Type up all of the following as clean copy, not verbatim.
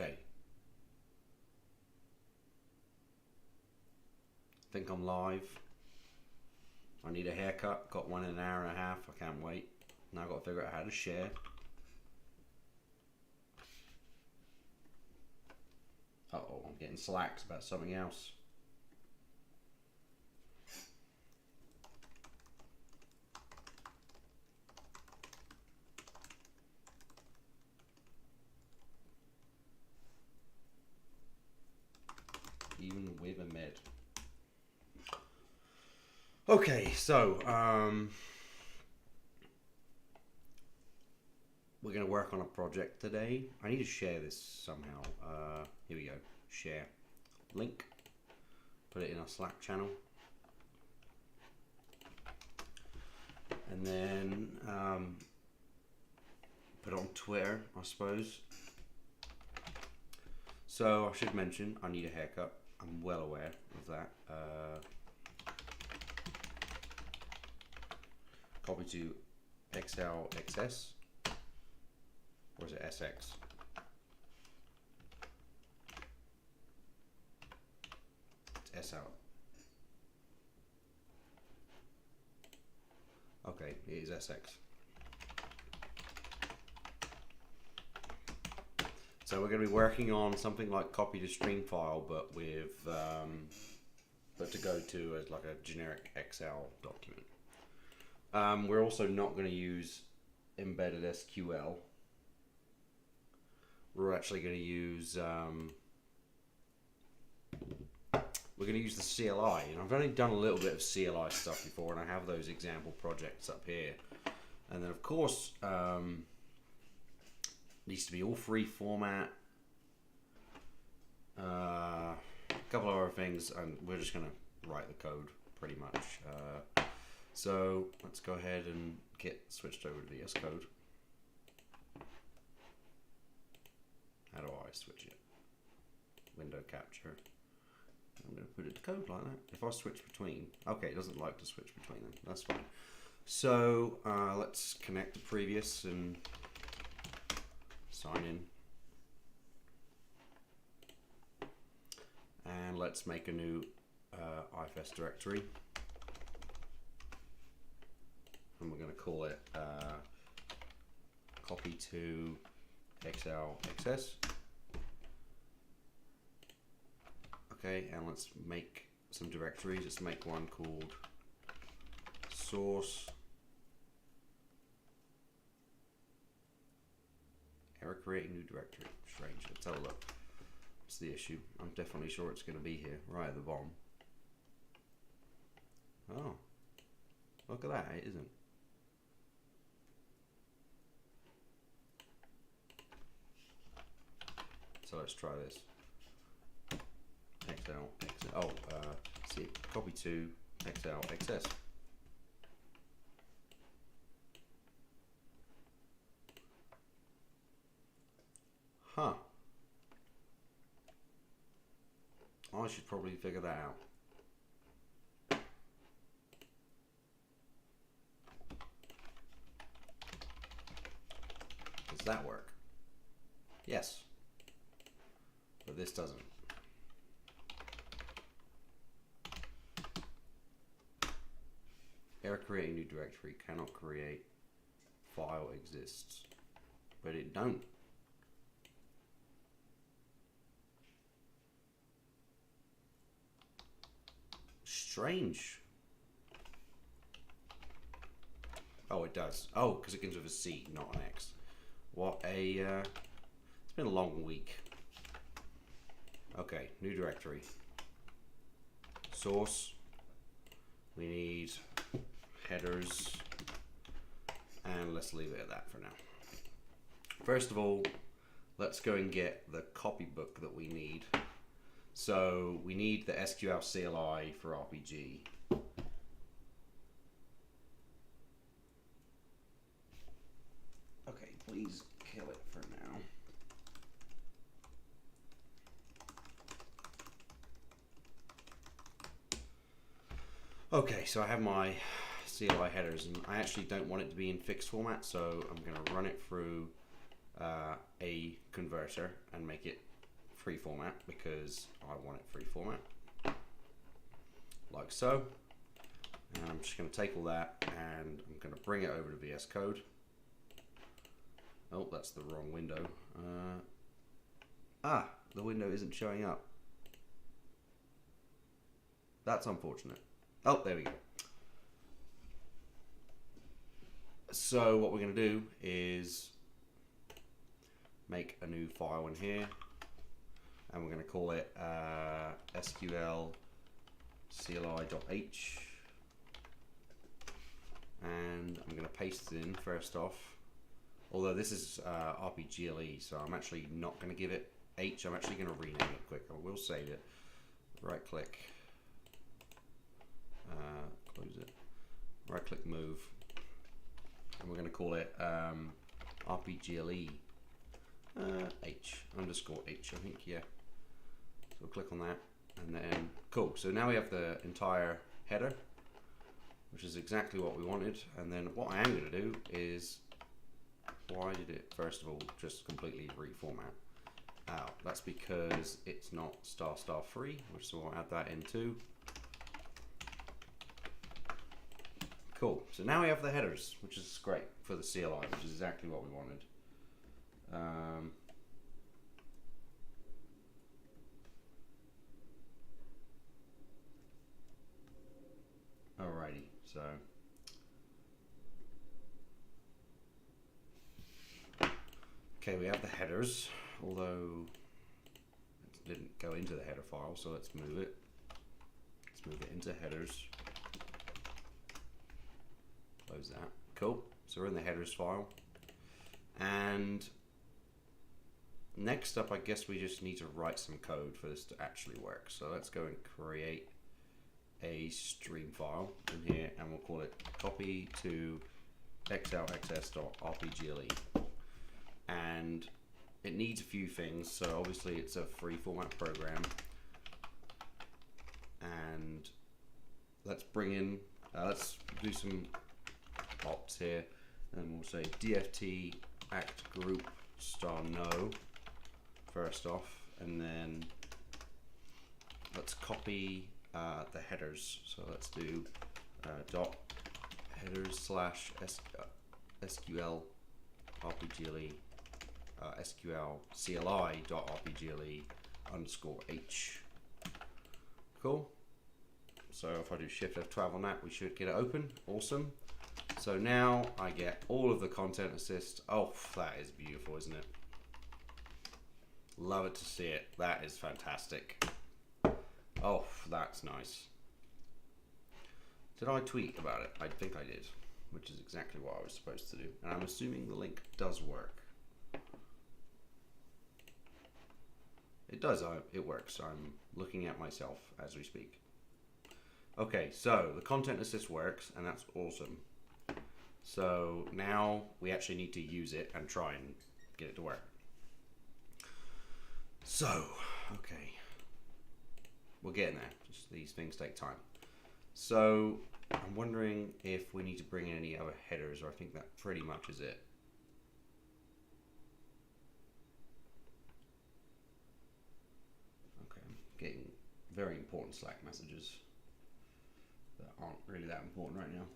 Okay. I think I'm live. I need a haircut. Got one in an hour and a half. I can't wait. Now I've got to figure out how to share. Uh-oh, I'm getting slacks about something else. Even with a med. Okay, so we're going to work on a project today. I need to share this somehow. Here we go. Share. Link. Put it in our Slack channel. And then put it on Twitter, I suppose. So I should mention I need a haircut. I'm well aware of that. Copy to XL, or is it SX? It's SL. Okay, it is SX. So we're going to be working on something like copy to stream file, but with but to go to as like a generic Excel document. We're also not going to use embedded SQL. We're actually going to use we're going to use the CLI, and I've only done a little bit of CLI stuff before, and I have those example projects up here. And then of course needs to be all free format. A couple of other things, and we're just going to write the code pretty much. So let's go ahead and get switched over to VS Code. How do I switch it? Window capture. I'm going to put it to code like that. If I switch between, okay, it doesn't like to switch between them. That's fine. So let's connect the previous and sign in. And let's make a new IFS directory. And we're going to call it copy to XLXS. Okay, and let's make some directories. Let's make one called source. Error creating new directory. Strange. Let's have a look. What's the issue? I'm definitely sure it's going to be here, right at the bottom. Oh, look at that. It isn't. So let's try this. See, copy to XLXS. Huh. I should probably figure that out. Does that work? Yes. But this doesn't. Error creating new directory, cannot create, file exists, but it don't. Strange. Oh, it does. Oh, because it begins with a C, not an X. What a, it's been a long week. Okay, new directory. Source. We need headers, and let's leave it at that for now. First of all, let's go and get the copybook that we need. So we need the SQL CLI for RPG. Okay, please kill it for now. Okay, so I have my CLI headers, and I actually don't want it to be in fixed format, so I'm going to run it through a converter and make it free format because I want it free format, like so. And I'm just going to take all that and I'm going to bring it over to VS Code. Oh, that's the wrong window. The window isn't showing up. That's unfortunate. Oh, there we go. So what we're going to do is make a new file in here, and we're going to call it sql cli.h, and I'm going to paste it in first off. Although this is RPGLE, so I'm actually not going to give it H. I'm actually going to rename it quick. I will save it. Right click, close it. Right click, move, and we're going to call it RPGLE H underscore H. I think, yeah. So we'll click on that, and then cool. So now we have the entire header, which is exactly what we wanted. And then what I am going to do is, why did it first of all just completely reformat out? That's because it's not ** free, which so I'll add that in too. Cool. So now we have the headers, which is great for the CLI, which is exactly what we wanted. Alrighty, so okay, we have the headers, although it didn't go into the header file, so let's move it. Let's move it into headers. Close that. Cool. So we're in the headers file. And next up, I guess we just need to write some code for this to actually work. So let's go and create a stream file in here, and we'll call it copy to xlxs.rpgle. And it needs a few things. So obviously it's a free format program, and let's bring in, let's do some ops here, and we'll say dft act group *no first off, and then let's copy the headers. So let's do dot headers slash sql rpgle sql cli dot rpgle underscore h. Cool. So if I do shift F12 on that, we should get it open. Awesome. So now I get all of the content assist. Oh, that is beautiful, isn't it? Love it to see it. That is fantastic. Oh, that's nice. Did I tweet about it? I think I did, which is exactly what I was supposed to do. And I'm assuming the link does work. It does, it works. I'm looking at myself as we speak. Okay, so the content assist works, and that's awesome. So now we actually need to use it and try and get it to work. So, okay. We're getting there. Just these things take time. So I'm wondering if we need to bring in any other headers, or I think that pretty much is it. Okay, I'm getting very important Slack messages that aren't really that important right now.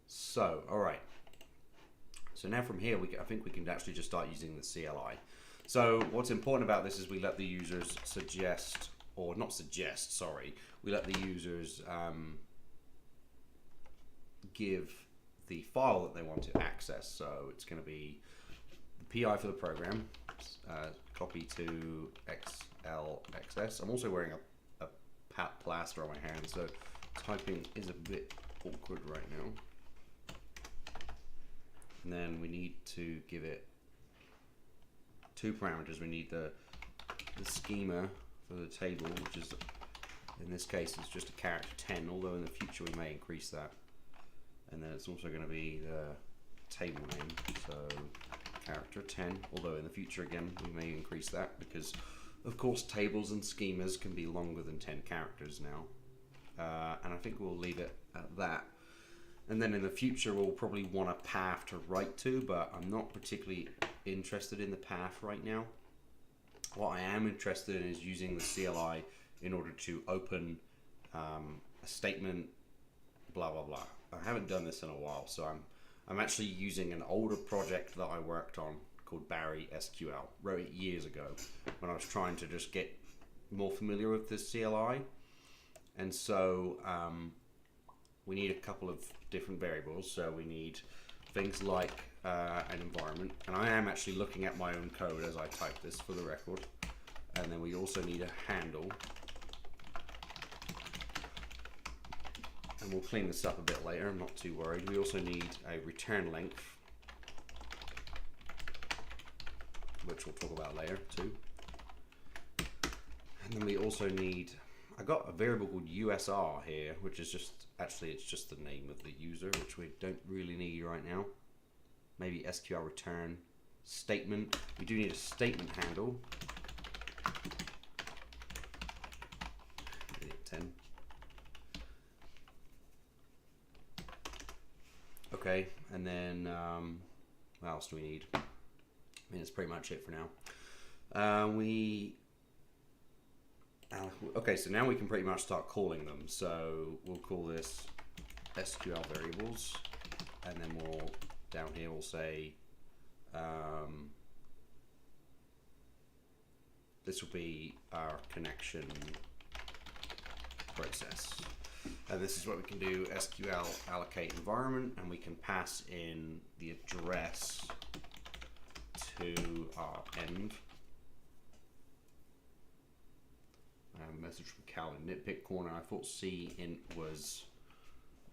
So, all right. So now from here, I think we can actually just start using the CLI. So what's important about this is we let the users suggest, or not suggest, sorry, we let the users give the file that they want to access. So it's going to be the PI for the program, copy to XLXS. I'm also wearing a plaster on my hand, so typing is a bit awkward right now. And then we need to give it two parameters. We need the schema for the table, which is, in this case, it's just a character 10, although in the future we may increase that. And then it's also going to be the table name, so character 10, although in the future again we may increase that, because of course tables and schemas can be longer than 10 characters now. And I think we'll leave it at that. And then in the future, we'll probably want a path to write to, but I'm not particularly interested in the path right now. What I am interested in is using the CLI in order to open a statement, blah, blah, blah. I haven't done this in a while, so I'm actually using an older project that I worked on called Barry SQL. Wrote it years ago when I was trying to just get more familiar with the CLI. And so we need a couple of different variables. So we need things like an environment, and I am actually looking at my own code as I type this for the record. And then we also need a handle, and we'll clean this up a bit later, I'm not too worried. We also need a return length, which we'll talk about later too. And then we also need, I got a variable called USR here, which is just, actually it's just the name of the user, which we don't really need right now. Maybe SQL return statement. We do need a statement handle. 10. Okay, and then what else do we need? I mean, that's pretty much it for now. Okay, so now we can pretty much start calling them. So we'll call this SQL variables, and then we'll, down here we'll say, this will be our connection process. And this is what we can do, SQL allocate environment, and we can pass in the address to our end. Message from Cal in nitpick corner. I thought C int was,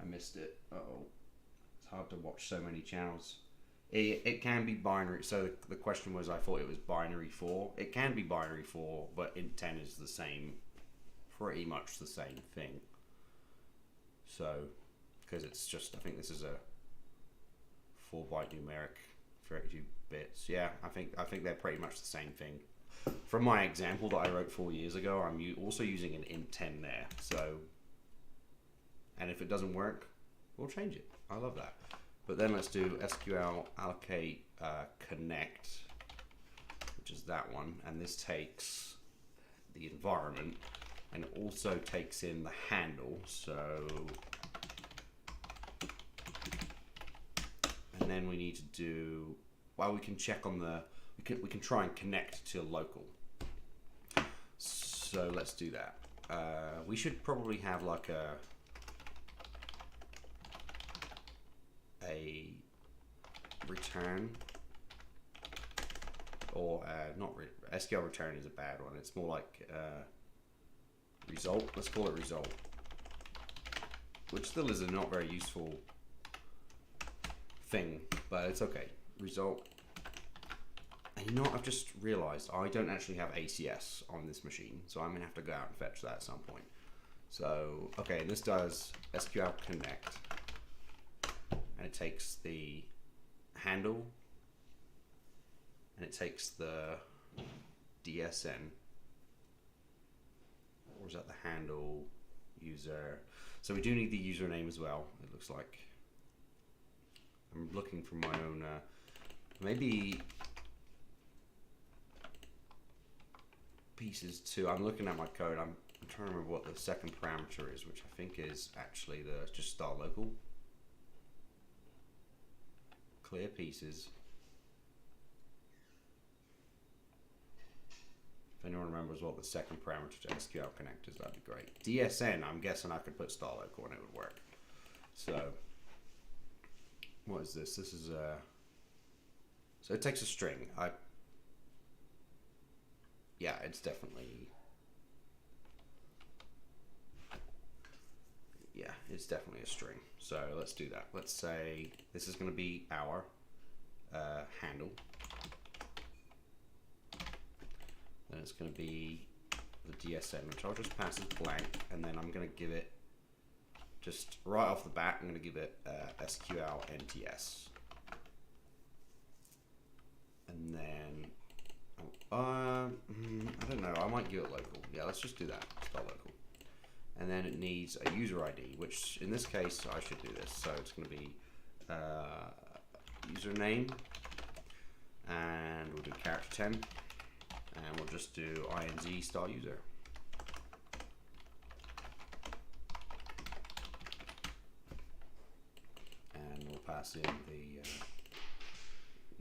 I missed it. Uh-oh. It's hard to watch so many channels. It can be binary. So the question was, I thought it was binary 4. It can be binary 4, but int 10 is the same, pretty much the same thing. So, because it's just, I think this is a 4-byte numeric, 32 bits. Yeah, I think they're pretty much the same thing. From my example that I wrote 4 years ago, I'm also using an int 10 there. So, and if it doesn't work, we'll change it. I love that. But then let's do SQL allocate connect, which is that one. And this takes the environment, and it also takes in the handle. So, and then we need to do, well, we can check on the, we can try and connect to local. So let's do that. We should probably have like a return, or SQL return is a bad one. It's more like result. Let's call it result, which still is a not very useful thing, but it's okay. Result. And you know what, I've just realized I don't actually have ACS on this machine, so I'm gonna have to go out and fetch that at some point. So, okay, this does SQL connect, and it takes the handle, and it takes the DSN, or is that the handle user? So we do need the username as well, it looks like. I'm looking for my own, maybe pieces too. I'm looking at my code. I'm trying to remember what the second parameter is, which I think is actually the just star local. Clear pieces. If anyone remembers what the second parameter to SQL connect is, that'd be great. DSN, I'm guessing I could put star local and it would work. So, what is this? This is a, so it takes a string. Yeah, it's definitely, yeah, it's definitely a string. So let's do that. Let's say this is going to be our handle. Then it's going to be the DSN, which I'll just pass as blank, and then I'm going to give it, just right off the bat, I'm going to give it SQL NTS. And then, I don't know, I might give it local. Yeah, let's just do that, start local. and then it needs a user ID, which in this case I should do this. So it's going to be username, and we'll do character 10, and we'll just do INZ star user. And we'll pass in the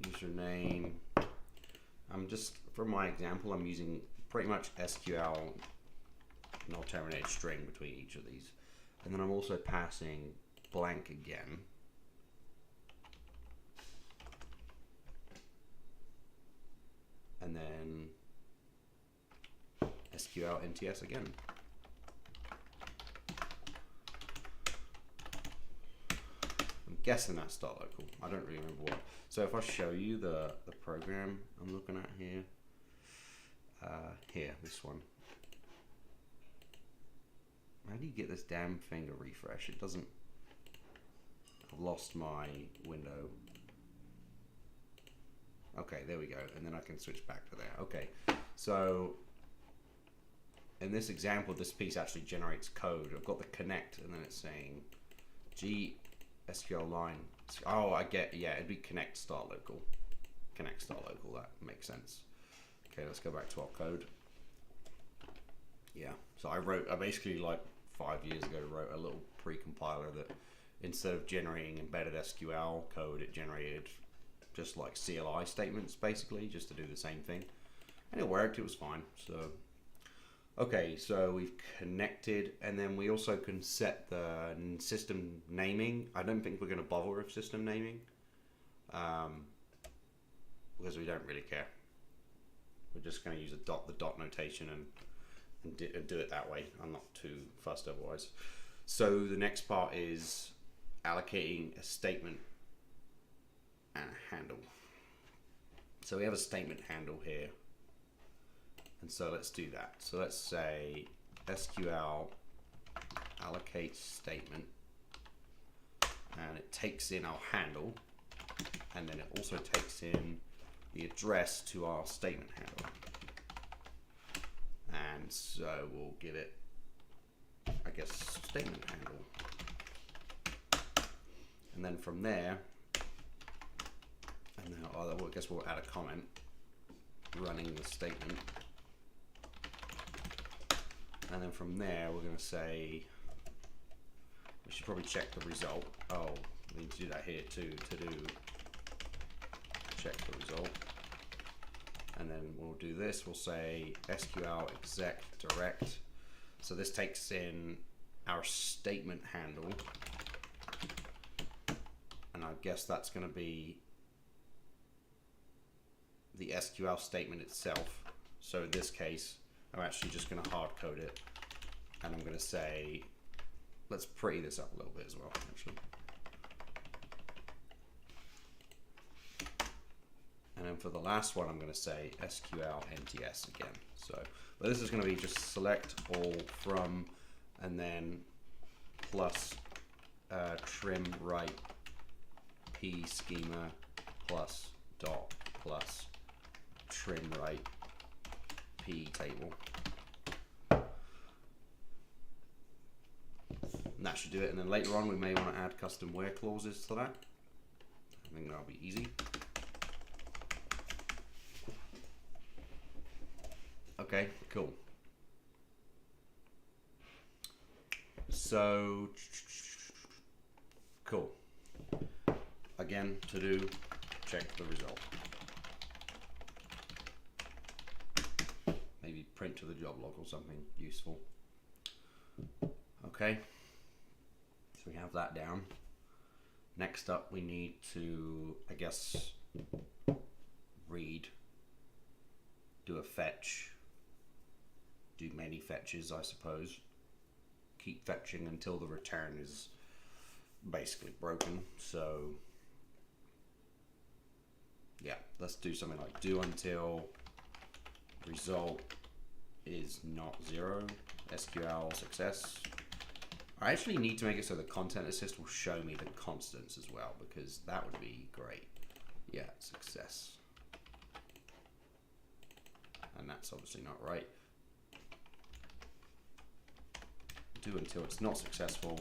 username. I'm just, for my example, I'm using pretty much SQL null terminated string between each of these. And then I'm also passing blank again. And then SQL NTS again. I'm guessing that's .local. I don't really remember what. So if I show you the program I'm looking at here, this one. How do you get this damn thing to refresh? It doesn't. I've lost my window. Okay, there we go. And then I can switch back to there. Okay, so in this example, this piece actually generates code. I've got the connect, and then it's saying G SQL line. Oh, I get, yeah, it'd be connect start local. Connect start local, that makes sense. Okay, let's go back to our code. Yeah, so I basically, like 5 years ago, wrote a little pre-compiler that instead of generating embedded SQL code, it generated just like CLI statements, basically, just to do the same thing. And it worked, it was fine. So, okay, so we've connected, and then we also can set the system naming. I don't think we're going to bother with system naming because we don't really care. We're just going to use the dot notation and do it that way. I'm not too fussed otherwise. So the next part is allocating a statement and a handle. So we have a statement handle here. And so let's do that. So let's say SQL allocate statement, and it takes in our handle, and then it also takes in the address to our statement handle. And so we'll give it, I guess, statement handle. And then from there, and now I guess we'll add a comment running the statement. And then from there, we're going to say, we should probably check the result. Oh, we need to do that here too, to do check the result. And then we'll do this, we'll say SQL exec direct. So this takes in our statement handle. And I guess that's going to be the SQL statement itself. So in this case, I'm actually just going to hard code it, and I'm going to say, let's pretty this up a little bit as well, actually. And then for the last one, I'm going to say SQL NTS again. So, but this is going to be just select all from, and then plus trim right p schema plus dot plus trim right p table. And that should do it. And then later on, we may want to add custom where clauses to that. I think that'll be easy. Okay, cool. So, cool. Again, to do, check the result. Maybe print to the job log or something useful. Okay, so we have that down. Next up, we need to, I guess, read, do a fetch, do many fetches, I suppose. Keep fetching until the return is basically broken. So yeah, let's do something like do until result is not 0, SQL success. I actually need to make it so the content assist will show me the constants as well, because that would be great. Yeah, success. And that's obviously not right. do until it's not successful.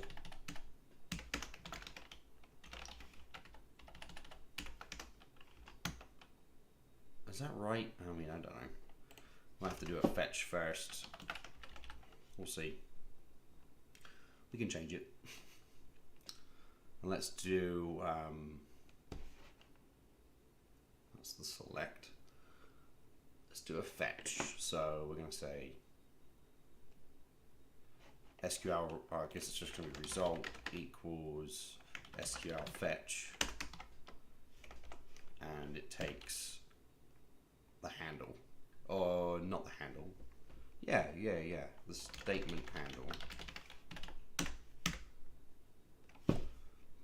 Is that right? I mean, I don't know. We'll have to do a fetch first. We'll see. We can change it. And let's do, that's the select. Let's do a fetch. So we're going to say SQL, or I guess it's just going to be result equals SQL fetch. And it takes the handle. Or not the handle. Yeah. The statement handle.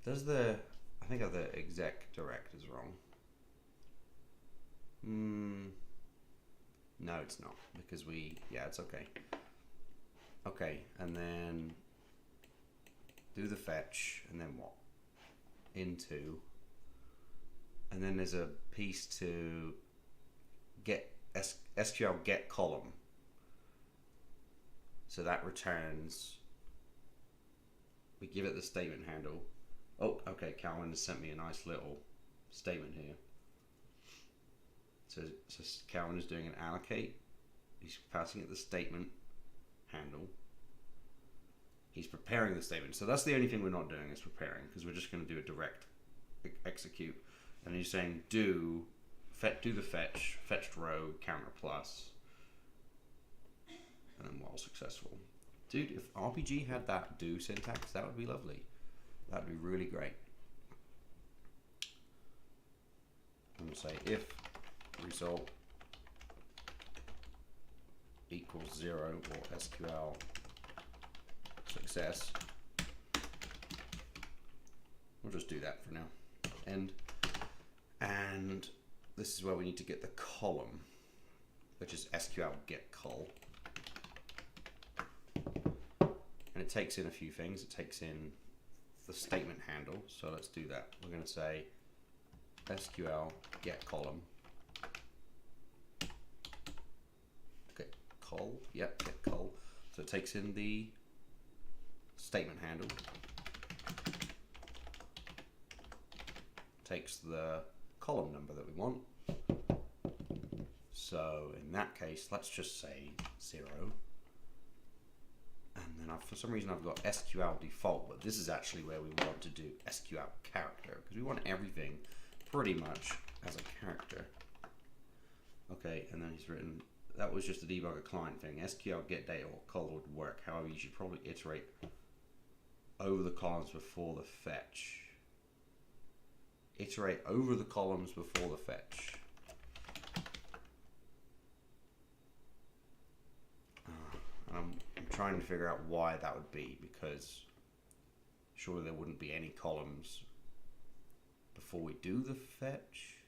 Does the, I think the exec direct is wrong. No, it's not, because yeah, it's okay. Okay, and then do the fetch, and then what? Into, and then there's a piece to get SQL get column. So that returns, we give it the statement handle. Oh, okay, Calvin has sent me a nice little statement here. So Calvin is doing an allocate. He's passing it the statement handle. He's preparing the statement. So that's the only thing we're not doing is preparing, because we're just going to do a direct execute. And he's saying do the fetch, fetched row, counter plus, and then while successful. Dude, if RPG had that do syntax, that would be lovely. That'd be really great. I'm going to say if result equals 0 or SQL success. We'll just do that for now. And this is where we need to get the column, which is SQL get col. And it takes in a few things. It takes in the statement handle. So let's do that. We're going to say SQL get column. Get col. Yep, get col. So it takes in the statement handle. Takes the column number that we want. So in that case, let's just say 0. And then for some reason I've got SQL default, but this is actually where we want to do SQL character, because we want everything pretty much as a character. Okay, and then he's written, that was just a debugger client thing. SQL get data or col would work. However, you should probably iterate over the columns before the fetch. Iterate over the columns before the fetch. I'm trying to figure out why that would be, because surely there wouldn't be any columns before we do the fetch.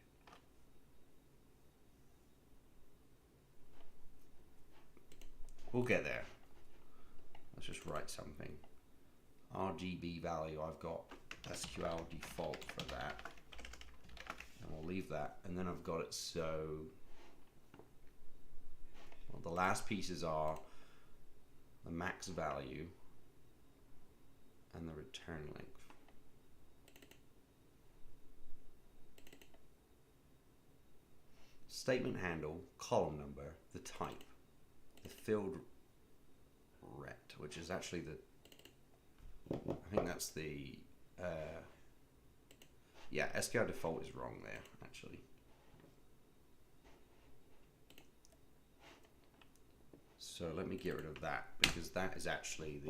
We'll get there. Let's just write something. RGB value, I've got SQL default for that. And we'll leave that. And then I've got it so, well, the last pieces are the max value and the return length. Statement handle, column number, the type, the field ret, which is actually the, I think that's the, yeah, SQL default is wrong there, actually. So let me get rid of that, because that is actually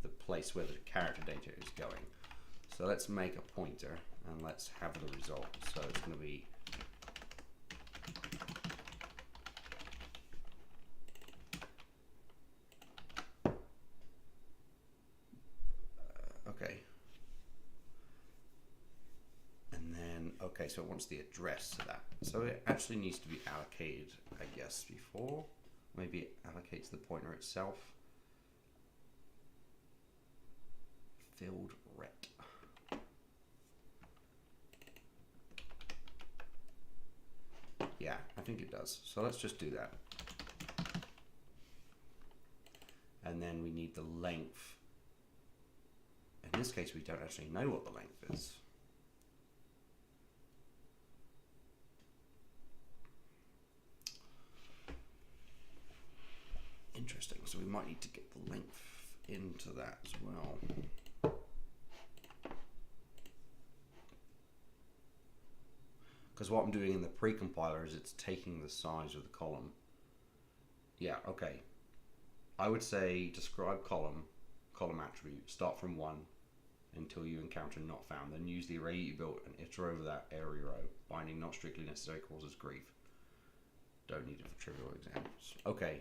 the place where the character data is going. So let's make a pointer and let's have the result. So it's going to be okay. And then okay, so it wants the address to that. So it actually needs to be allocated, I guess, before. Maybe it allocates the pointer itself. Field ret. Yeah, I think it does. So let's just do that. And and then we need the length. In this case, we don't actually know what the length is. Interesting, so we might need to get the length into that as well. Because what I'm doing in the pre-compiler is it's taking the size of the column. Yeah, okay. I would say describe column attribute, start from 1 until you encounter not found, then use the array you built and iterate over that array row. Binding not strictly necessary causes grief. Don't need it for trivial examples. Okay.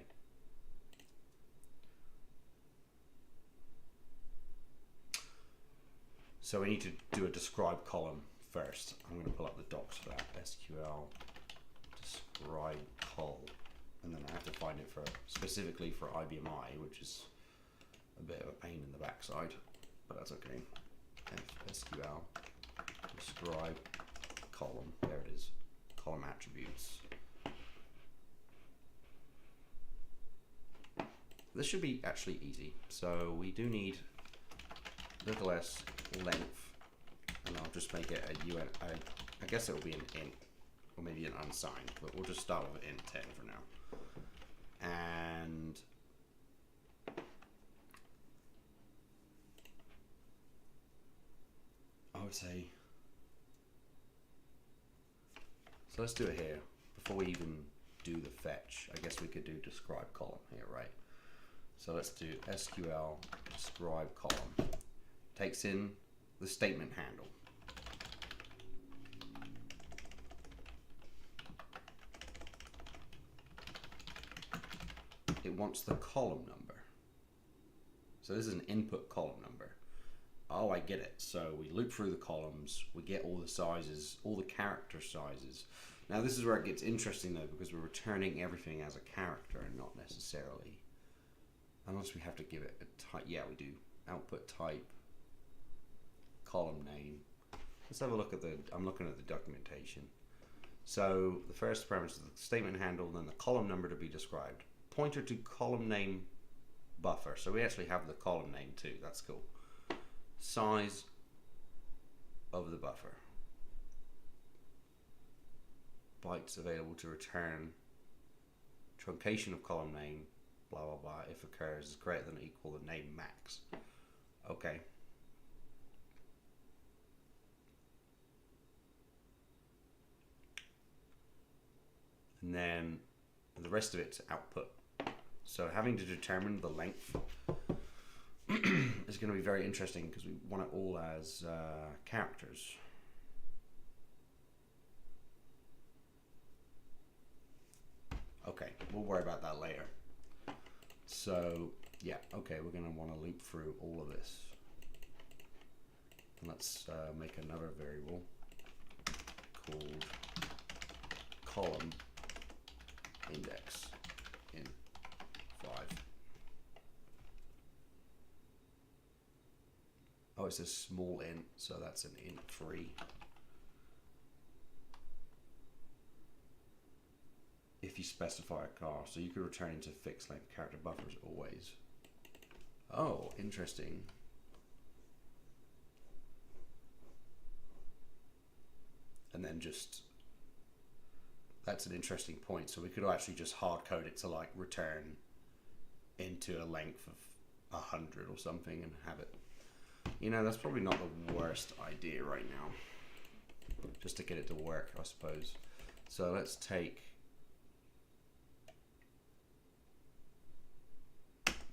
So we need to do a describe column first. I'm going to pull up the docs for that. SQL describe col, and then I have to find it for specifically for IBM I, which is a bit of a pain in the backside, but that's okay. SQL describe column. There it is. Column attributes. This should be actually easy. So we do need little s length, and I'll just make it a UN. I guess it will be an int, or maybe an unsigned, but we'll just start with int 10 for now. And I would say, so let's do it here. Before we even do the fetch, I guess we could do describe column here, right? So let's do SQL describe column. Takes in the statement handle. It wants the column number. So this is an input column number. Oh, I get it. So we loop through the columns, we get all the sizes, all the character sizes. Now this is where it gets interesting though, because we're returning everything as a character and not necessarily, unless we have to give it a type. Yeah, we do. Output type, column name. Let's have a look at the, I'm looking at the documentation. So the first parameter is the statement handle, then the column number to be described. Pointer to column name buffer. So we actually have the column name too, that's cool. Size of the buffer. Bytes available to return. Truncation of column name, blah blah blah, if occurs is greater than or equal to name max. Okay. And then the rest of it's output. So having to determine the length is going to be very interesting because we want it all as characters. Okay, we'll worry about that later. So yeah, okay, we're going to want to loop through all of this. And let's make another variable called column index in 5. Oh, it's a small int, so that's an int 3. If you specify a car, so you could return into fixed length character buffers always. Oh, interesting. And then just, that's an interesting point. So we could actually just hard code it to like return into a length of 100 or something and have it. You know, that's probably not the worst idea right now. Just to get it to work, I suppose. So let's take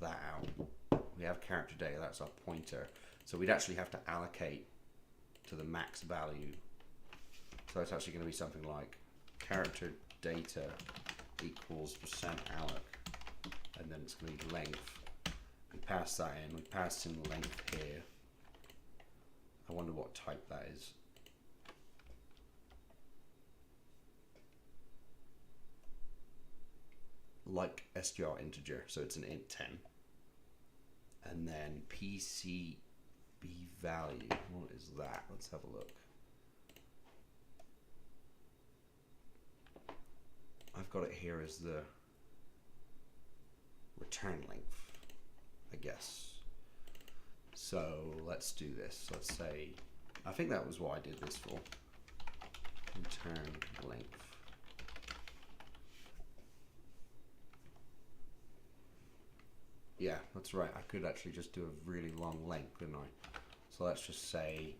that out. We have character data, that's our pointer. So we'd actually have to allocate to the max value. So it's actually going to be something like character data equals %alloc, and then it's going to be length. We pass that in, we pass in length here. I wonder what type that is. Like str integer, so it's an int 10. And then PCB value, what is that? Let's have a look. I've got it here as the return length. I guess. So let's do this. Let's say, I think that was what I did this for. Return length. Yeah, that's right. I could actually just do a really long length, couldn't I? So let's just say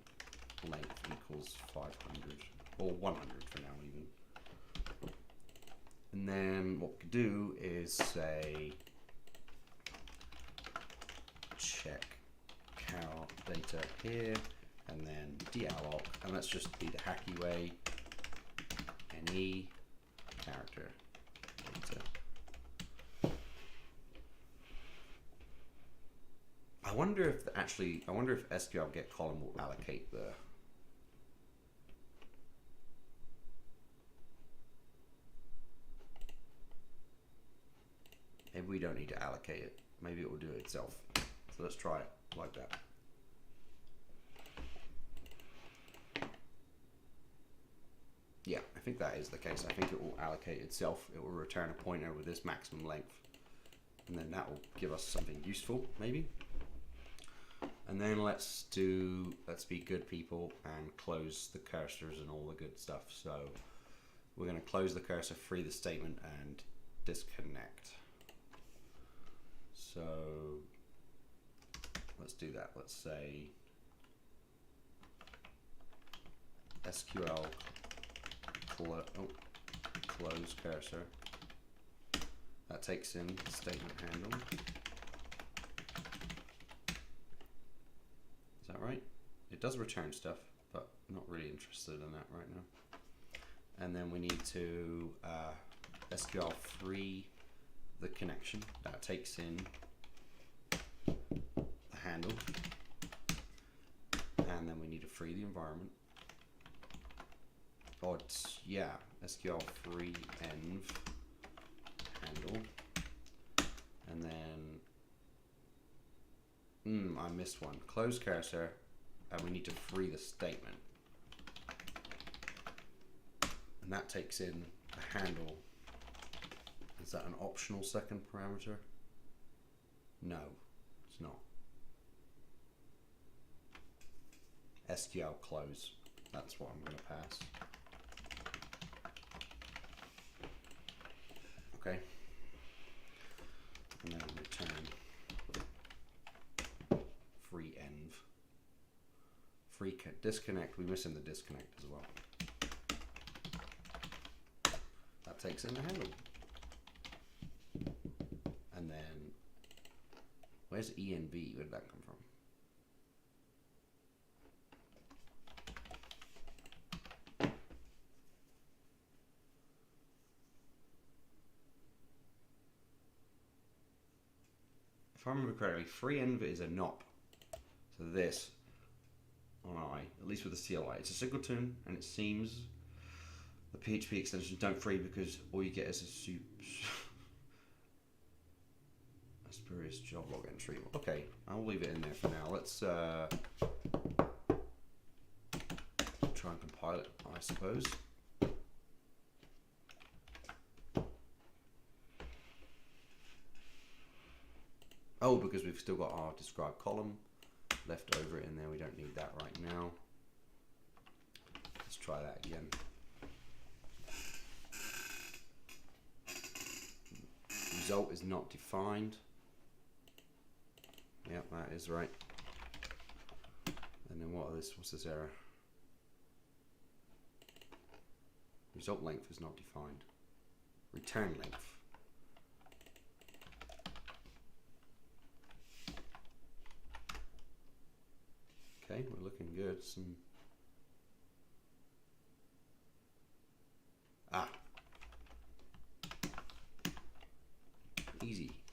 length equals 500 or 100 for now even. And then what we could do is say check cal data here and then dealloc, and let's just be the hacky way, any character data. I wonder if SQL get column will allocate the maybe we don't need to allocate it. Maybe it will do it itself. So let's try it like that. Yeah, I think that is the case. I think it will allocate itself. It will return a pointer with this maximum length. And then that will give us something useful, maybe. And then let's be good people and close the cursors and all the good stuff. So we're going to close the cursor, free the statement, and disconnect. So let's do that. Let's say SQL close cursor. That takes in the statement handle. Is that right? It does return stuff, but I'm not really interested in that right now. And then we need to SQL free the connection. That takes in the handle. And then we need to free the environment. Oh, yeah, SQL free env handle. And then I missed one. Close cursor, and we need to free the statement. And that takes in a handle. Is that an optional second parameter? No, it's not. SQL close. That's what I'm going to pass. Okay. And then return free env. Free disconnect. We're missing the disconnect as well. That takes in the handle. And then where's E and B? Where did that come from? If I remember correctly, free env is a NOP. So this on I, at least with the CLI, it's a singleton, and it seems the PHP extensions don't free because all you get is a spurious job log entry. Okay, I'll leave it in there for now. Let's try and compile it, I suppose. Oh, because we've still got our describe column left over in there. We don't need that right now. Let's try that again. Result is not defined. Yep, that is right. And then what's this error? Result length is not defined. Return length. Okay, we're looking good.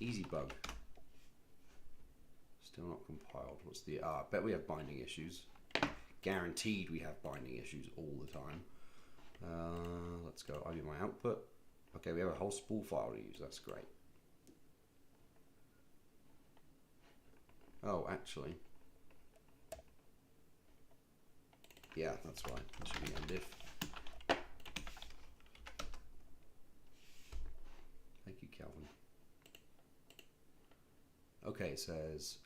Easy bug. Still not compiled. What's the bet we have binding issues. Guaranteed we have binding issues all the time. Let's go IBM output. Okay, we have a whole spool file to use. That's great. Oh, actually. Yeah, that's right. It should be endif. Thank you, Calvin. Okay, it says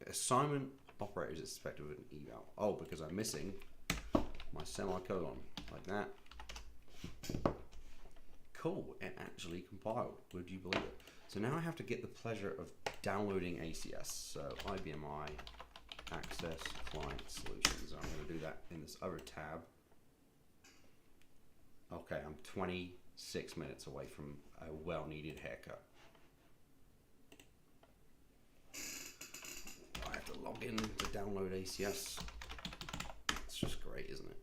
assignment operator is expected with an eval. Oh, because I'm missing my semicolon, like that. Cool, it actually compiled. Would you believe it? So now I have to get the pleasure of downloading ACS. So IBM Access Client Solutions. I'm going to do that in this other tab. Okay, I'm 26 minutes away from a well-needed haircut. I have to log in to download ACS. It's just great, isn't it?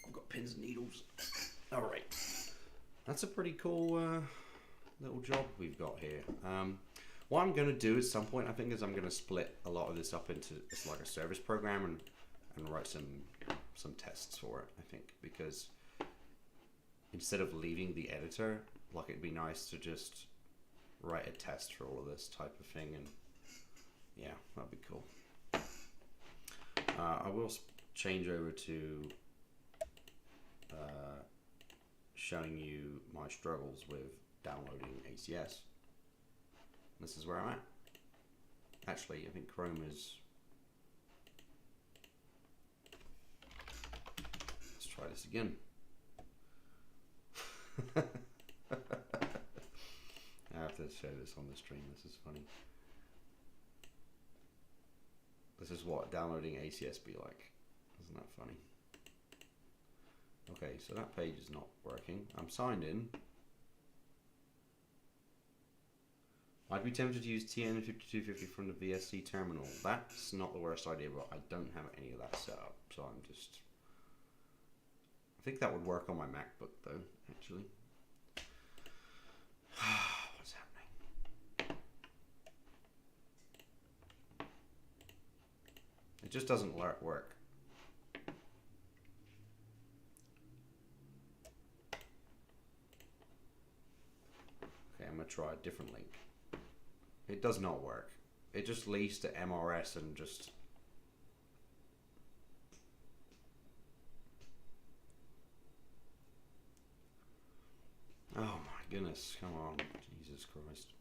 I've got pins and needles. All right, that's a pretty cool little job we've got here. What I'm going to do at some point, I think, is I'm going to split a lot of this up into it's like a service program and write some tests for it. I think because instead of leaving the editor, like it'd be nice to just write a test for all of this type of thing, and yeah, that'd be cool. I will change over to showing you my struggles with downloading ACS. This is where I'm at. Actually, I think Chrome is. Let's try this again. I have to show this on the stream. This is funny. This is what downloading ACS be like. Isn't that funny? Okay, so that page is not working. I'm signed in. I'd be tempted to use TN5250 from the VSC terminal. That's not the worst idea, but I don't have any of that set up, so I'm just... I think that would work on my MacBook, though, actually. What's happening? It just doesn't work. Okay, I'm going to try a different link. It does not work. It just leads to MRS and just... Oh my goodness, come on, Jesus Christ.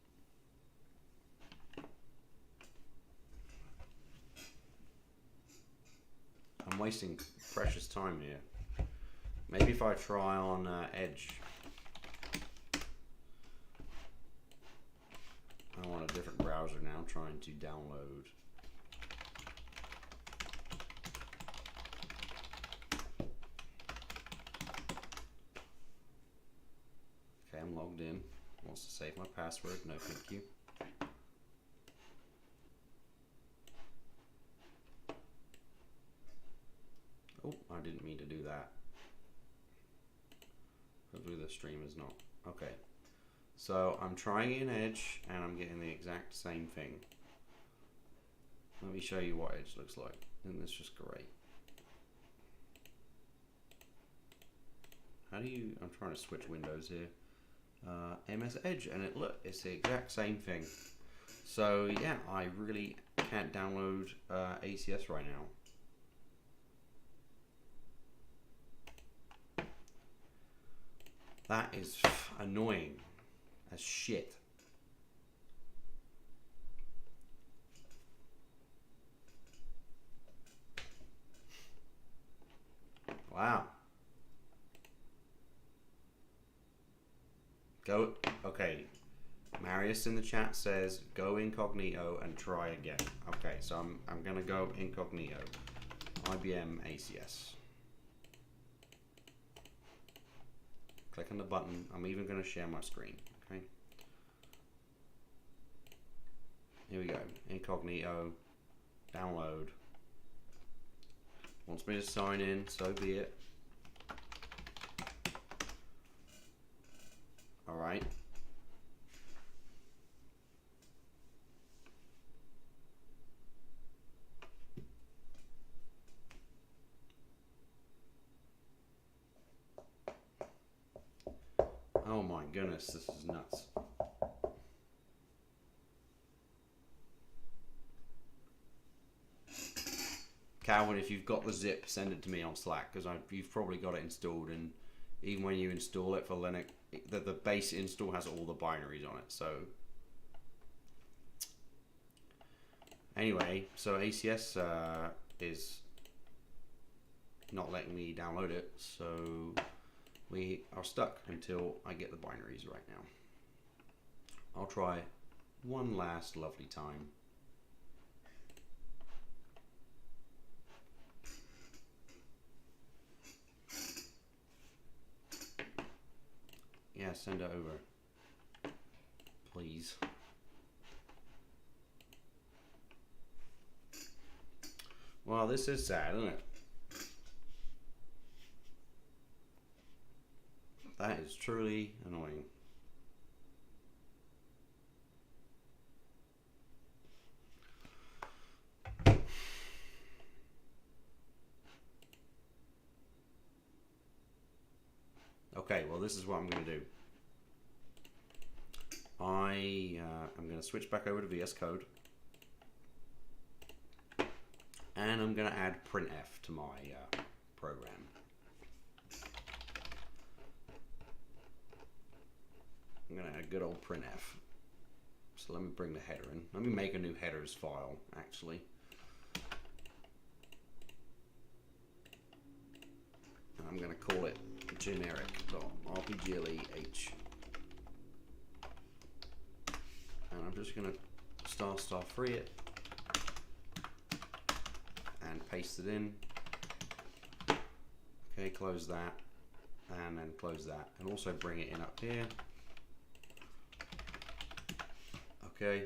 I'm wasting precious time here. Maybe if I try on Edge. I'm on a different browser now trying to download. Okay, I'm logged in. Wants to save my password. No, thank you. Oh, I didn't mean to do that. Hopefully the stream is not. Okay. So I'm trying in Edge and I'm getting the exact same thing. Let me show you what Edge looks like. Isn't this just great? How do you, I'm trying to switch windows here. MS Edge, and it's the exact same thing. So yeah, I really can't download ACS right now. That is annoying as shit. Wow. Go, okay. Marius in the chat says go incognito and try again. Okay, so I'm gonna go incognito. IBM ACS. Click on the button. I'm even gonna share my screen. Okay. Here we go. Incognito. Download. Wants me to sign in, so be it. Alright. Oh my goodness, this is nuts. Calvin, if you've got the zip, send it to me on Slack, because you've probably got it installed in even when you install it for Linux, the base install has all the binaries on it. So anyway, so ACS is not letting me download it, so we are stuck until I get the binaries right now. I'll try one last lovely time. Yeah, send it over, please. Well, this is sad, isn't it? That is truly annoying. Okay, well, this is what I'm going to do. I'm going to switch back over to VS Code, and I'm going to add Printf to my program. I'm going to add good old Printf. So let me bring the header in. Let me make a new headers file, actually. And I'm going to call it generic.rpgleh. And I'm just going to star free it and paste it in. Okay, close that, and then close that, and also bring it in up here. Okay.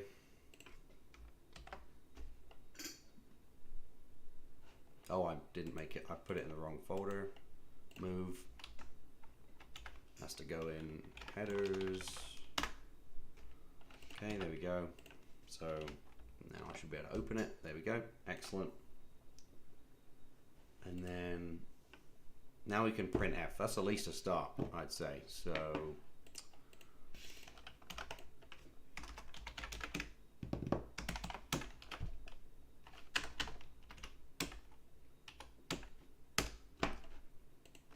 Oh, I didn't make it. I put it in the wrong folder. Move. Has to go in headers. Okay, there we go. So now I should be able to open it. There we go. Excellent. And then now we can print F. That's at least a start, I'd say. So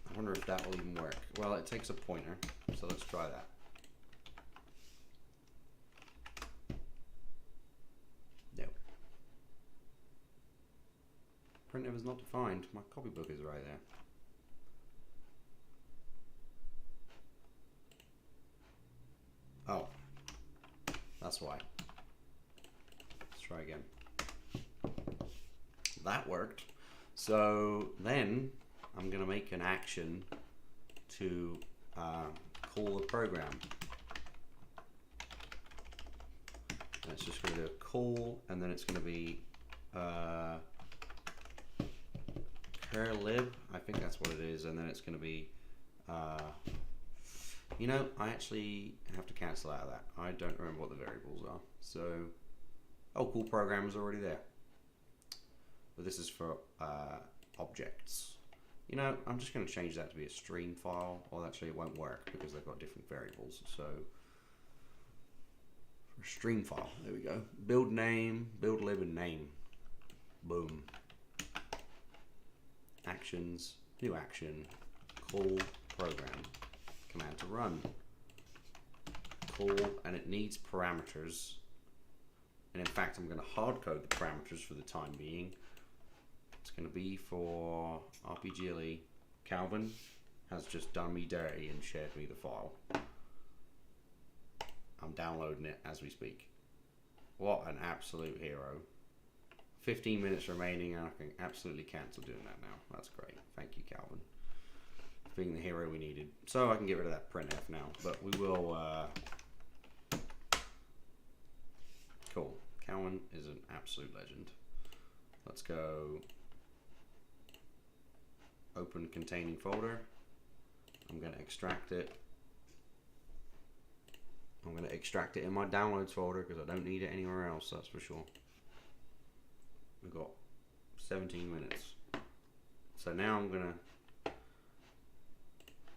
I wonder if that will even work. Well, it takes a pointer, so let's try that. No. Printf is not defined. My copybook is right there. Oh, that's why. Let's try again. That worked. So then I'm going to make an action to call the program. And it's just going to do a call, and then it's going to be curlib, I think that's what it is, and then it's going to be you know, I actually have to cancel out of that. I don't remember what the variables are. So, oh, cool, program is already there. But this is for objects. You know, I'm just going to change that to be a stream file. Well, actually, it won't work because they've got different variables. So, for a stream file, there we go. Build name, build lib, and name. Boom. Actions, new action, call program. Command to run. Call, and it needs parameters. And in fact, I'm going to hard code the parameters for the time being. It's going to be for rpgleh. Calvin has just done me dirty and shared me the file. I'm downloading it as we speak. What an absolute hero. 15 minutes remaining, and I can absolutely cancel doing that now. That's great. Thank you, Calvin, being the hero we needed. So I can get rid of that printf now, but we will cool. Calvin is an absolute legend. Let's go open containing folder. I'm going to extract it. I'm going to extract it in my downloads folder because I don't need it anywhere else, that's for sure. We've got 17 minutes. So now I'm going to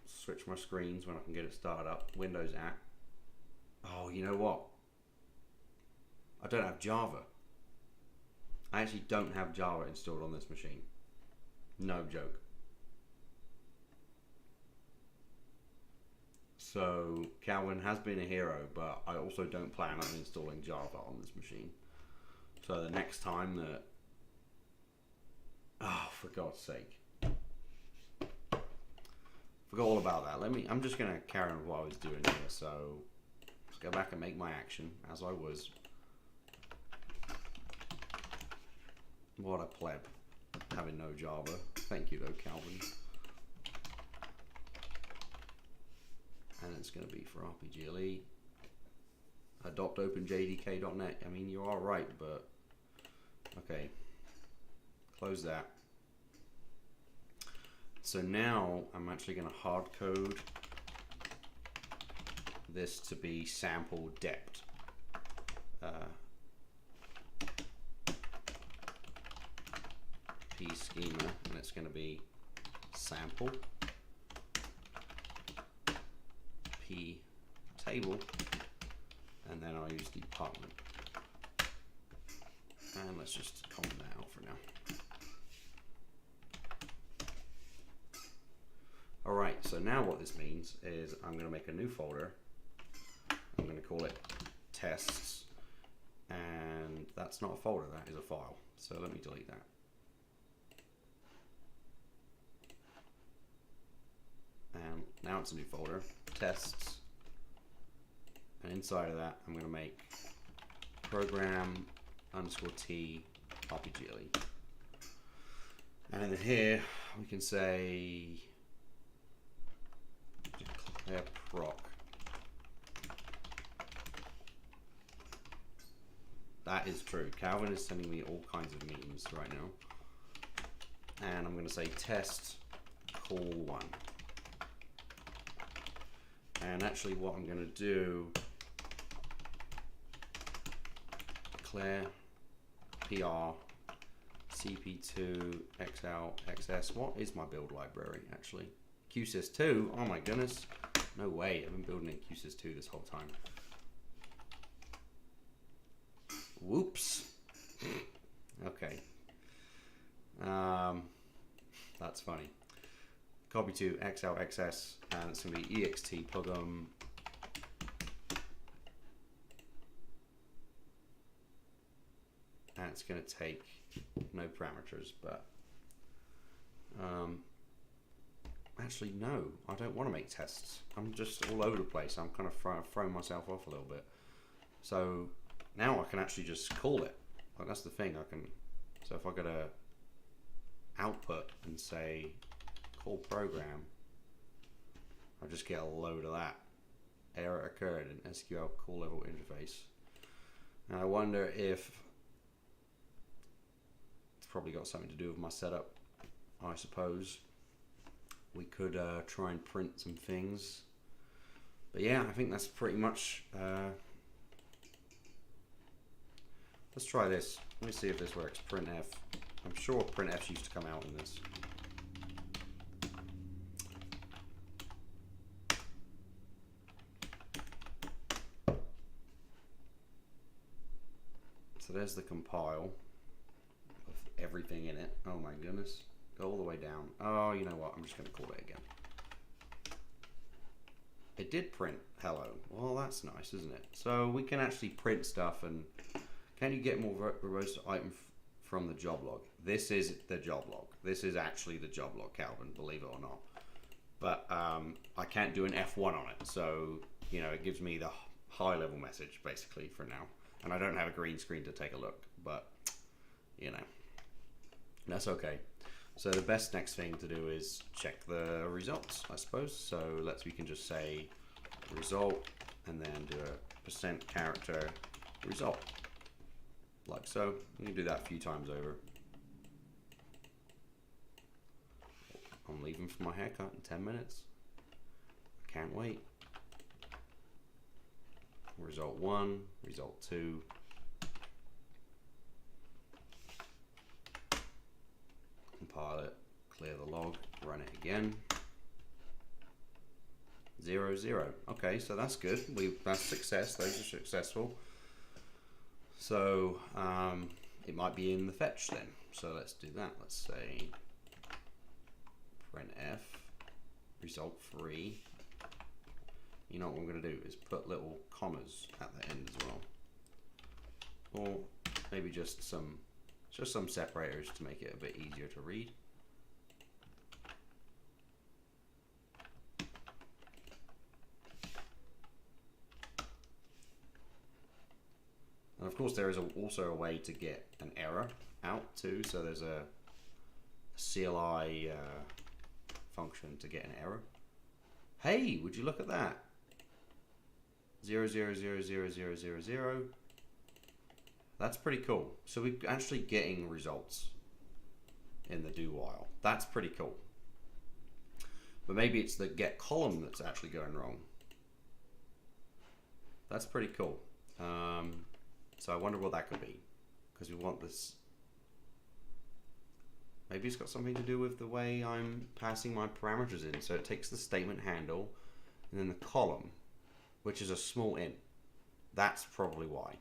switch my screens when I can get it started up. Windows app. Oh, you know what? I don't have Java. I actually don't have Java installed on this machine. No joke. So Calvin has been a hero, but I also don't plan on installing Java on this machine. So the next time that, oh, for God's sake, forgot all about that. I'm just gonna carry on with what I was doing here. So let's go back and make my action as I was. What a pleb, having no Java. Thank you though, Calvin. And it's going to be for RPGLE. Adopt OpenJDK.net. I mean, you are right, but okay. Close that. So now I'm actually going to hard code this to be sample dept. P schema, and it's going to be sample P table, and then I'll use department. And let's just comment that out for now. Alright, so now what this means is I'm going to make a new folder. I'm going to call it tests, and that's not a folder, that is a file. So let me delete that. And now it's a new folder, tests, and inside of that I'm going to make program _t RPGLE. And then here we can say declare proc. That is true. Calvin is sending me all kinds of memes right now. And I'm going to say test call 1. And actually what I'm going to do, declare PR CP2 XL XS. What is my build library actually? QSys2. Oh my goodness. No way. I've been building in QSys2 this whole time. Whoops. Okay. That's funny. Copy to XLXS, and it's going to be ext pugum and it's going to take no parameters, but actually no, I don't want to make tests. I'm just all over the place. I'm kind of throwing myself off a little bit. So now I can actually just call it. Like, that's the thing. I can. So if I go to output and say call program, I'll just get a load of that. Error occurred in SQL call level interface. And I wonder if it's probably got something to do with my setup. I suppose we could try and print some things. But yeah, I think that's pretty much. Let's try this. Let me see if this works. Printf. I'm sure Printf used to come out in this. So there's the compile of everything in it. Oh my goodness. Go all the way down. Oh, you know what? I'm just going to call it again. It did print hello. Well, that's nice, isn't it? So we can actually print stuff. And can you get more verbose item from the job log? This is the job log. This is actually the job log, Calvin, believe it or not. But I can't do an F1 on it. So, you know, it gives me the high level message basically for now. And I don't have a green screen to take a look, but you know, that's okay. So the best next thing to do is check the results, I suppose. So we can just say result and then do a %character result, like so. We can do that a few times over. I'm leaving for my haircut in 10 minutes. I can't wait. Result 1, result 2. Compile it, clear the log, run it again. 0, 0. Okay, so that's good. That's success. Those are successful. So it might be in the fetch then. So let's do that. Let's say printf result 3. you know what I'm going to do is put little commas at the end as well, or maybe just some separators to make it a bit easier to read. And of course there is also a way to get an error out too, so there's a CLI function to get an error. Hey, would you look at that? 0, 0, 0, 0, 0, 0, 0. That's pretty cool. So we're actually getting results in the do while. That's pretty cool. But maybe it's the get column that's actually going wrong. That's pretty cool. So I wonder what that could be, because we want this. Maybe it's got something to do with the way I'm passing my parameters in. So it takes the statement handle and then the column, which is a small int. That's probably why.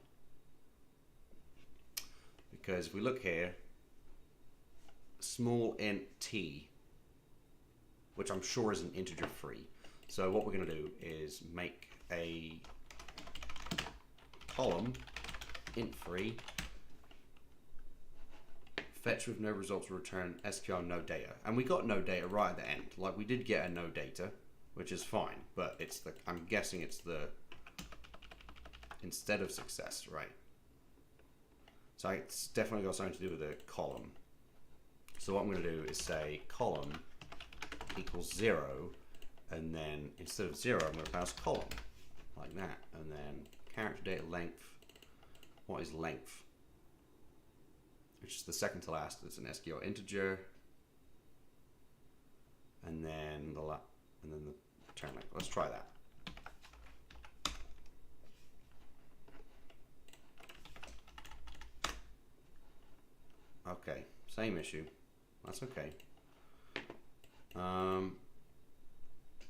Because if we look here, small int t, which I'm sure is an integer free. So what we're going to do is make a column int free, fetch with no results will return SQL no data. And we got no data right at the end. Like we did get a no data, which is fine, but it's the, I'm guessing it's the instead of success, right? So it's definitely got something to do with the column. So what I'm going to do is say column equals 0, and then instead of 0, I'm going to pass column like that, and then character data length. What is length? Which is the second to last. It's an SQL integer, and then the return length. Let's try that. Okay, same issue. That's okay.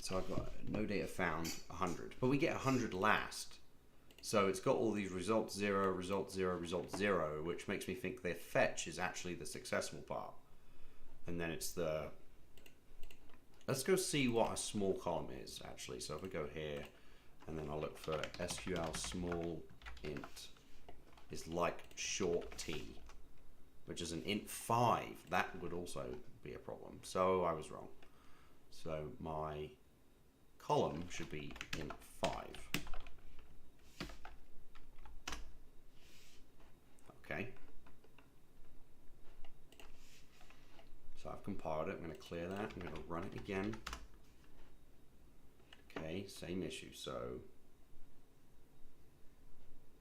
So I've got no data found 100, but we get 100 last. So it's got all these results 0, results 0, results 0, which makes me think their fetch is actually the successful part. And then it's the, let's go see what a small column is actually. So if we go here, and then I'll look for SQL small int is like short t, which is an int 5. That would also be a problem. So I was wrong. So my column should be int 5. Okay. So I've compiled it. I'm going to clear that. I'm going to run it again. Okay, same issue. So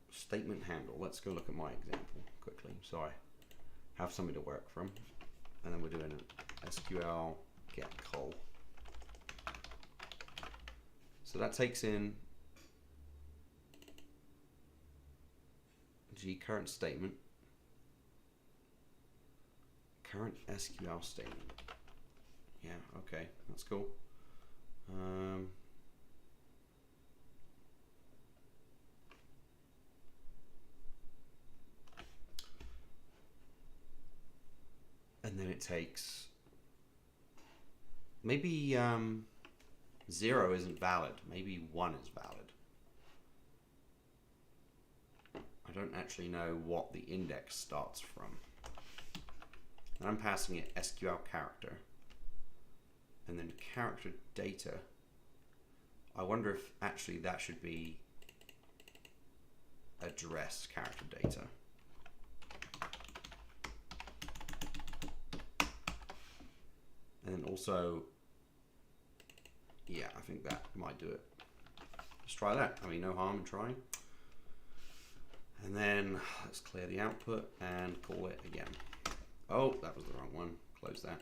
statement handle. Let's go look at my example quickly. So I have something to work from, and then we're doing an SQL get col. So that takes in G current statement, current SQL statement. Yeah, okay, that's cool. And then it takes, maybe 0 isn't valid, maybe 1 is valid. I don't actually know what the index starts from. And I'm passing it SQL character. And then character data. I wonder if actually that should be address character data. And then also, yeah, I think that might do it. Let's try that. I mean, no harm in trying. And then let's clear the output and call it again. Oh, that was the wrong one. Close that.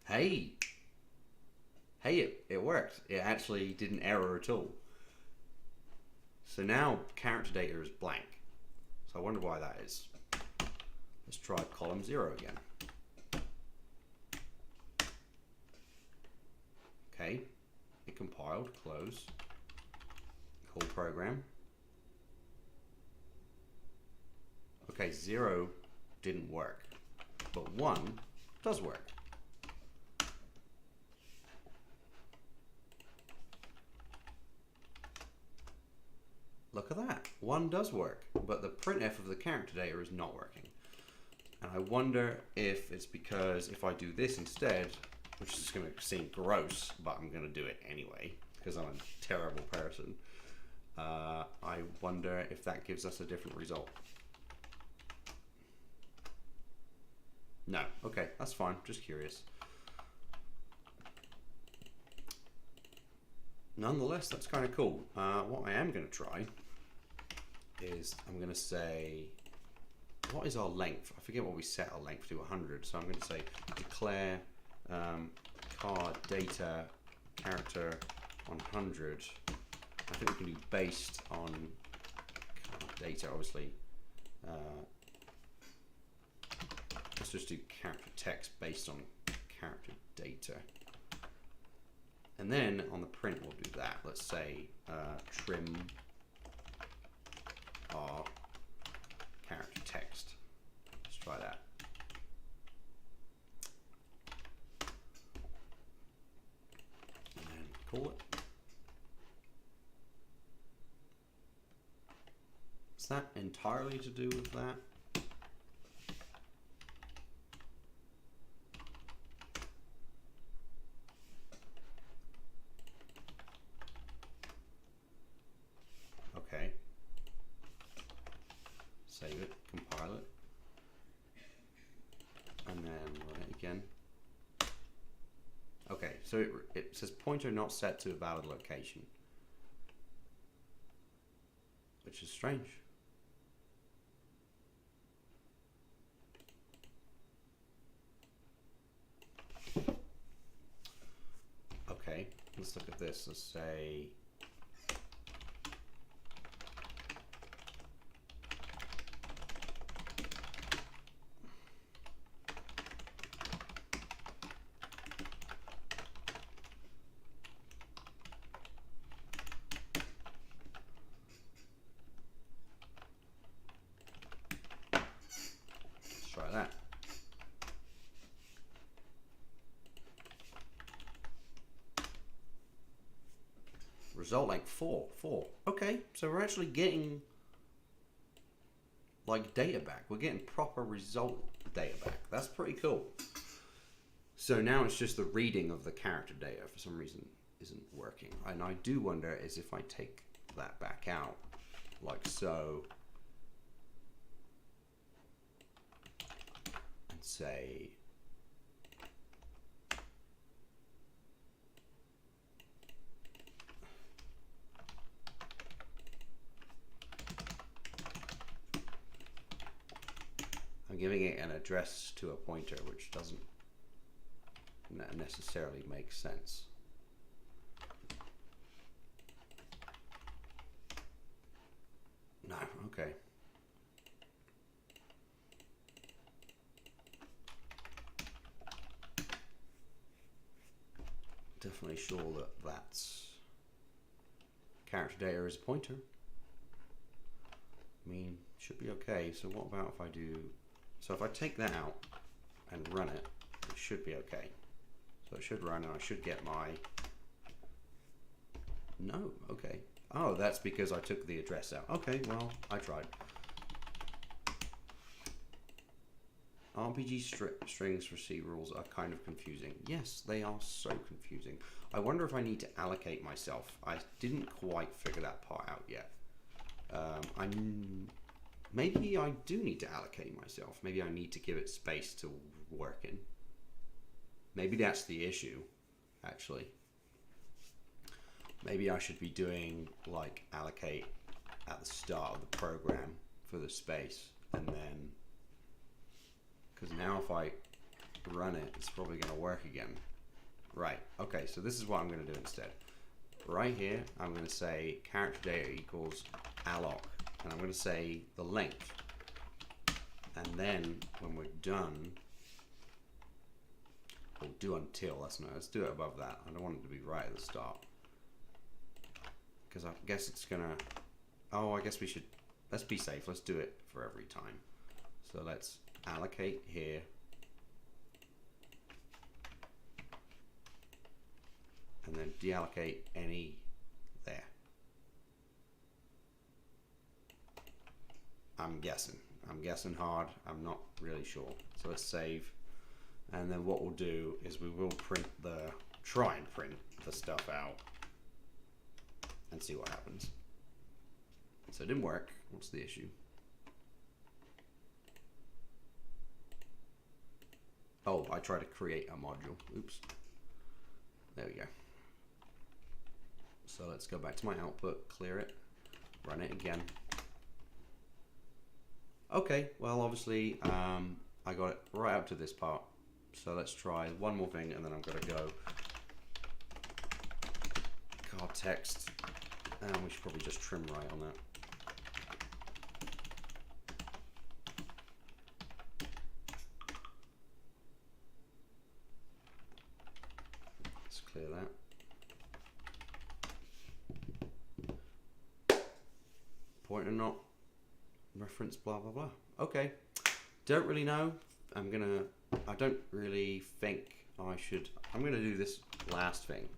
Hey! Hey, it worked. It actually didn't error at all. So now character data is blank. So I wonder why that is. Let's try column 0 again. Okay, it compiled, close, call program. Okay, 0 didn't work, but 1 does work. look at that. One does work, but the printf of the character data is not working. And I wonder if it's because if I do this instead, which is going to seem gross, but I'm going to do it anyway because I'm a terrible person. I wonder if that gives us a different result. No, okay, that's fine, just curious. Nonetheless, that's kind of cool. What I am going to try is I'm going to say, what is our length? I forget what we set our length to, 100. So I'm going to say declare card data character 100. I think we can do based on card data, obviously. Let's just do character text based on character data. And then on the print, we'll do that. Let's say trim our character text. Let's try that. And then call it. Is that entirely to do with that? Okay. Save it, compile it, and then run it again. Okay, so it says pointer not set to a valid location, which is strange. Okay, let's look at this. Let's say that. Result like 4. Okay, so we're actually getting like data back. We're getting proper result data back. That's pretty cool. So now it's just the reading of the character data for some reason isn't working. And I do wonder is if I take that back out like so, say I'm giving it an address to a pointer, which doesn't necessarily make sense. No, okay. Definitely sure that that's character data is a pointer. I mean, should be okay. So what about if I do, so if I take that out and run it, it should be okay. So it should run and I should get my, no, okay. Oh, that's because I took the address out. Okay, well, I tried. RPG strings for C rules are kind of confusing. Yes, they are so confusing. I wonder if I need to allocate myself. I didn't quite figure that part out yet. Maybe I do need to allocate myself. Maybe I need to give it space to work in. Maybe that's the issue, actually. Maybe I should be doing like allocate at the start of the program for the space, and then, because now if I run it, it's probably going to work again. Right, okay, so this is what I'm going to do instead. Right here, I'm going to say character data equals alloc, and I'm going to say the length. And then when we're done, we'll do until, let's do it above that. I don't want it to be right at the start. Because I guess it's going to, oh, I guess we should, let's be safe, let's do it for every time. So let's allocate here. And then deallocate any there. I'm guessing. I'm guessing hard. I'm not really sure. So let's save. And then what we'll do is we will try and print the stuff out and see what happens. So it didn't work. What's the issue? Oh, I tried to create a module. Oops. There we go. So let's go back to my output, clear it, run it again. Okay, well obviously I got it right up to this part. So let's try one more thing and then I'm gonna go card text, and we should probably just trim right on that. Let's clear that. Pointer not reference blah blah blah. Okay, don't really know. I don't really think I should. I'm gonna do this last thing.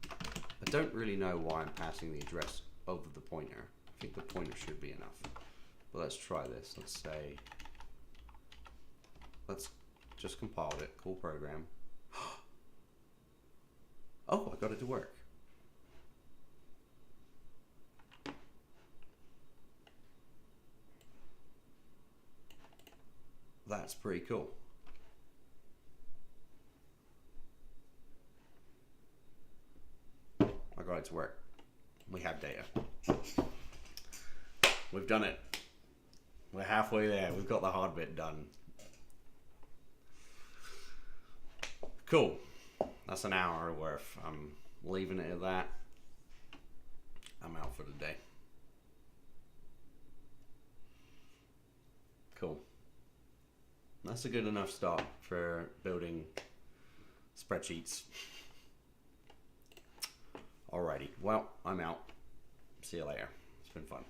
I don't really know why I'm passing the address over the pointer. I think the pointer should be enough. But let's try this. Let's just compile it. Cool program. Oh, I got it to work. That's pretty cool. I got it to work. We have data. We've done it. We're halfway there. We've got the hard bit done. Cool. That's an hour worth. I'm leaving it at that. I'm out for the day. Cool. That's a good enough start for building spreadsheets. Alrighty, well, I'm out. See you later. It's been fun.